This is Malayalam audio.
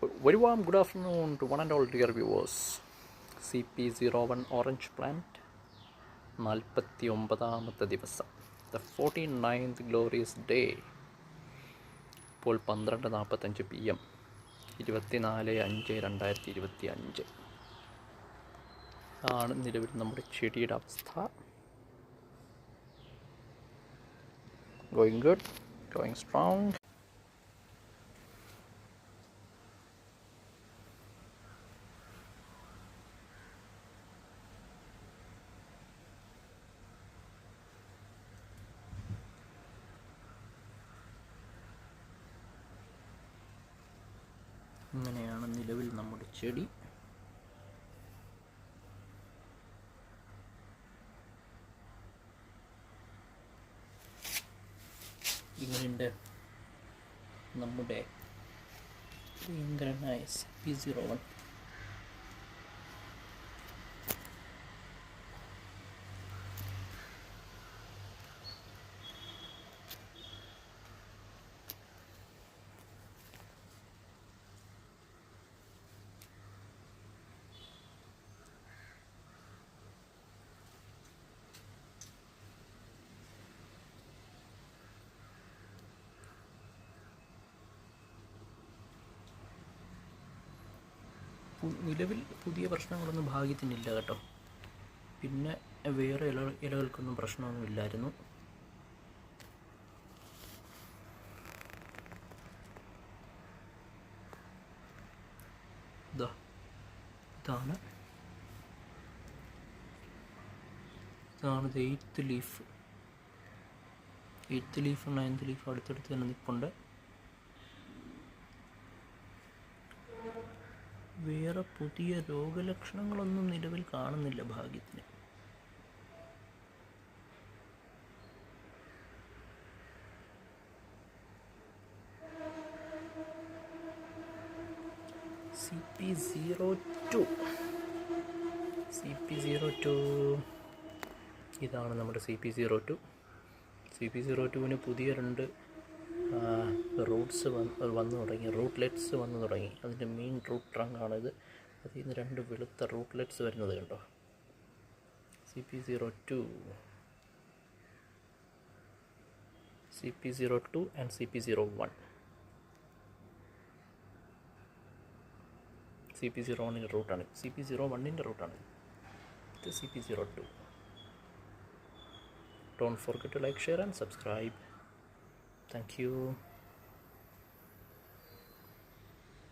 Very warm good afternoon to one and all dear viewers. CP01 Orange Plant 49ാമത്തെ ദിവസം, ദ 49th glorious day. ഇപ്പോൾ 12:45 PM, 24/5/2025 ആണ് നിലവിൽ നമ്മുടെ ചെടിയുടെ അവസ്ഥ. Going good, going strong. ഇങ്ങനെയാണ് നിലവിൽ നമ്മുടെ ചെടി. ഇങ്ങനെയുണ്ട് നമ്മുടെ ഭയങ്കരനായ CP01. നിലവിൽ പുതിയ പ്രശ്നങ്ങളൊന്നും ഭാഗ്യത്തിനില്ല കേട്ടോ. പിന്നെ വേറെ ഇലകൾക്കൊന്നും പ്രശ്നമൊന്നുമില്ലായിരുന്നു. ഇതാണ് 8th leaf. 8th leaf 9th leaf അടുത്തടുത്ത് തന്നെ നിൽപ്പുണ്ട്. വേറെ പുതിയ രോഗലക്ഷണങ്ങളൊന്നും നിലവിൽ കാണുന്നില്ല ഭാഗ്യത്തിന്. CP02 ഇതാണ് നമ്മുടെ CP02. CP02-ന് പുതിയ 2 റൂട്ട്സ് വന്നു തുടങ്ങി, റൂട്ട്ലെറ്റ്സ് വന്നു തുടങ്ങി. അതിൻ്റെ മെയിൻ റൂട്ട് ട്രങ്കാണിത്. അതിൽ നിന്ന് 2 വെളുത്ത റൂട്ട്ലെറ്റ്സ് വരുന്നത് കണ്ടോ. CP02 and CP01. CP01-ൻ്റെ റൂട്ടാണ്, CP01-ൻ്റെ റൂട്ടാണ് ഇത്. CP02. Don't forget to like, share and subscribe. Thank you.